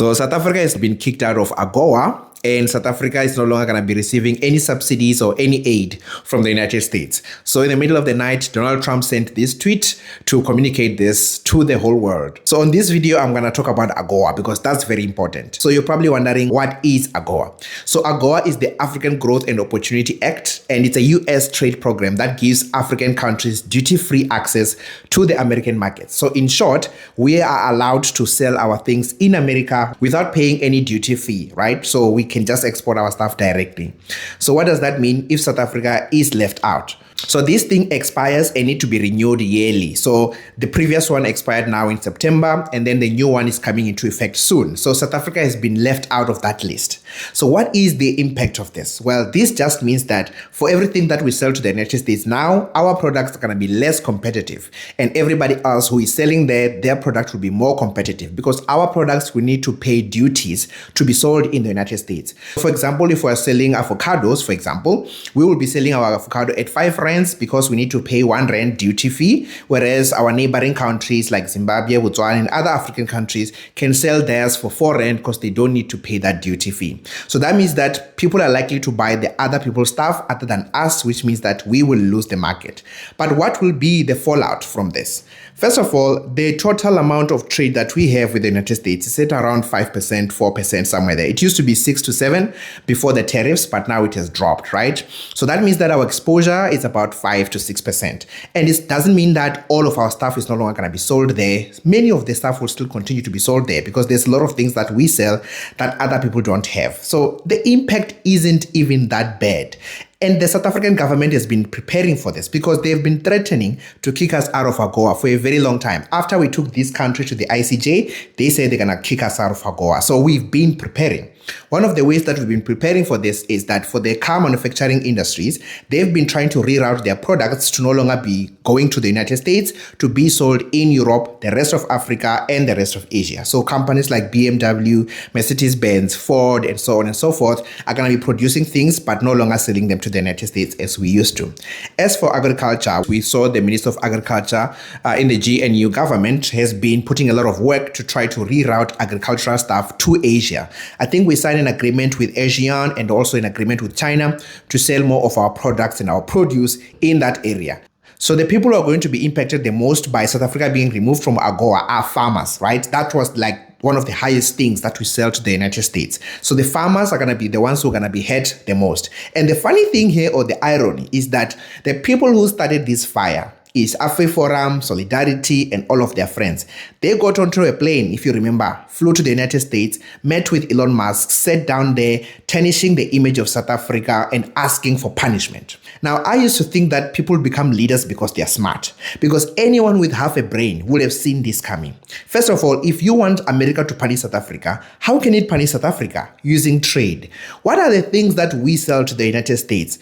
So South Africa has been kicked out of AGOA, and South Africa is no longer going to be receiving any subsidies or any aid from the United States. So in the middle of the night, Donald Trump sent this tweet to communicate this to the whole world. So on this video, I'm going to talk about AGOA because that's very important. So you're probably wondering, what is AGOA? So AGOA is the African Growth and Opportunity Act, and it's a US trade program that gives African countries duty-free access to the American market. So in short, we are allowed to sell our things in America without paying any duty fee, right? So we can just export our stuff directly. So what does that mean if South Africa is left out? So this thing expires and need to be renewed yearly. So the previous one expired now in September, and then the new one is coming into effect soon. So South Africa has been left out of that list. So what is the impact of this? Well, this just means that for everything that we sell to the United States now, our products are going to be less competitive, and everybody else who is selling there, their product will be more competitive because our products will need to pay duties to be sold in the United States. For example, if we're selling avocados, for example, we will be selling our avocado at 5 rands because we need to pay 1 rand duty fee, whereas our neighboring countries like Zimbabwe, Botswana, and other African countries can sell theirs for 4 rand because they don't need to pay that duty fee. So that means that people are likely to buy the other people's stuff other than us, which means that we will lose the market. But what will be the fallout from this? First of all, the total amount of trade that we have with the United States is at around 5%, 4%, somewhere there. It used to be 6 to 7 before the tariffs, but now it has dropped, right? So that means that our exposure is about 5 to 6%. And it doesn't mean that all of our stuff is no longer going to be sold there. Many of the stuff will still continue to be sold there because there's a lot of things that we sell that other people don't have. So the impact isn't even that bad. And the South African government has been preparing for this because they've been threatening to kick us out of AGOA for a very long time. After we took this country to the ICJ, they said they're going to kick us out of AGOA. So we've been preparing. One of the ways that we've been preparing for this is that for the car manufacturing industries, they've been trying to reroute their products to no longer be going to the United States, to be sold in Europe, the rest of Africa, and the rest of Asia. So companies like BMW, Mercedes-Benz, Ford, and so on and so forth are going to be producing things, but no longer selling them to the United States as we used to. As for agriculture, we saw the Minister of Agriculture in the GNU government has been putting a lot of work to try to reroute agricultural stuff to Asia. I think we signed an agreement with ASEAN and also an agreement with China to sell more of our products and our produce in that area. So the people who are going to be impacted the most by South Africa being removed from AGOA are farmers, right? That was like one of the highest things that we sell to the United States. So the farmers are going to be the ones who are going to be hurt the most. And the funny thing here, or the irony, is that the people who started this fire is AfriForum, Solidarity, and all of their friends. They got onto a plane, if you remember, flew to the United States, met with Elon Musk, sat down there, tarnishing the image of South Africa and asking for punishment. Now, I used to think that people become leaders because they are smart, because anyone with half a brain would have seen this coming. First of all, if you want America to punish South Africa, how can it punish South Africa? Using trade. What are the things that we sell to the United States?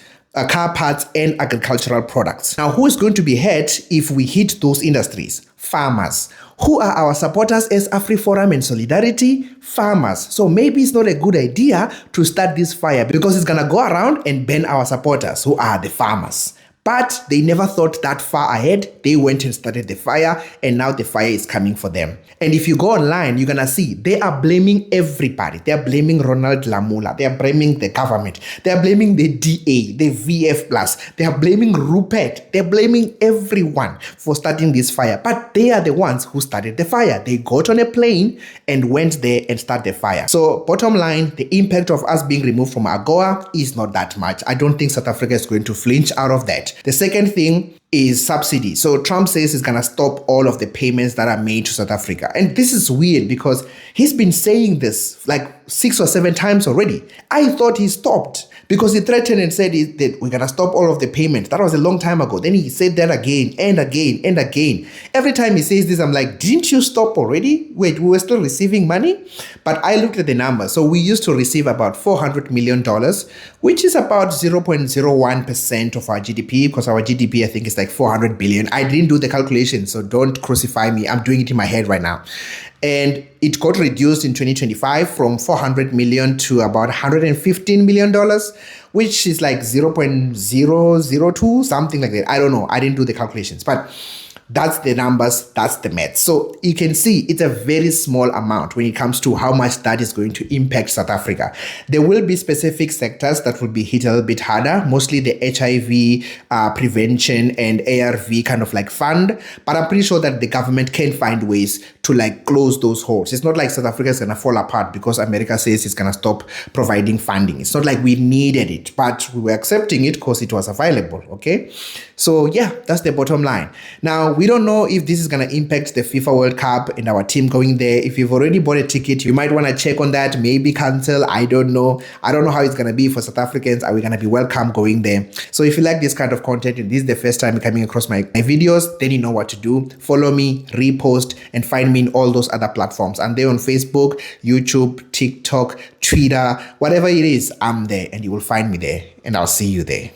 Car parts and agricultural products. Now, who is going to be hurt if we hit those industries? Farmers. Who are our supporters as AfriForum and Solidarity? Farmers. So maybe it's not a good idea to start this fire because it's going to go around and burn our supporters, who are the farmers. But they never thought that far ahead. They went and started the fire, and now the fire is coming for them. And if you go online, you're going to see they are blaming everybody. They are blaming Ronald Lamula. They are blaming the government. They are blaming the DA, the VF+. They are blaming Rupert. They are blaming everyone for starting this fire. But they are the ones who started the fire. They got on a plane and went there and started the fire. So bottom line, the impact of us being removed from AGOA is not that much. I don't think South Africa is going to flinch out of that. The second thing is subsidy. So Trump says he's going to stop all of the payments that are made to South Africa. And this is weird because he's been saying this like 6 or 7 times already. I thought he stopped because he threatened and said that we're going to stop all of the payments. That was a long time ago. Then he said that again and again and again. Every time he says this, I'm like, didn't you stop already? Wait, we were still receiving money? But I looked at the numbers. So we used to receive about $400 million, which is about 0.01% of our GDP, because our GDP, I think, is like 400 billion. I didn't do the calculation, so don't crucify me. I'm doing it in my head right now. And it got reduced in 2025 from 400 million to about $115 million, which is like 0.002, something like that. I don't know. I didn't do the calculations. But That's the numbers, that's the math. So you can see it's a very small amount when it comes to how much that is going to impact South Africa. There will be specific sectors that will be hit a little bit harder, mostly the HIV prevention and ARV kind of like fund. But I'm pretty sure that the government can find ways to like close those holes. It's not like South Africa is going to fall apart because America says it's going to stop providing funding. It's not like we needed it, but we were accepting it because it was available. Okay. So yeah, that's the bottom line. Now, we don't know if this is going to impact the FIFA World Cup and our team going there. If you've already bought a ticket, you might want to check on that, maybe cancel. I don't know. I don't know how it's going to be for South Africans. Are we going to be welcome going there? So if you like this kind of content and this is the first time you're coming across my videos, then you know what to do. Follow me, repost, and find me in all those other platforms. I'm there on Facebook, YouTube, TikTok, Twitter, whatever it is, I'm there and you will find me there and I'll see you there.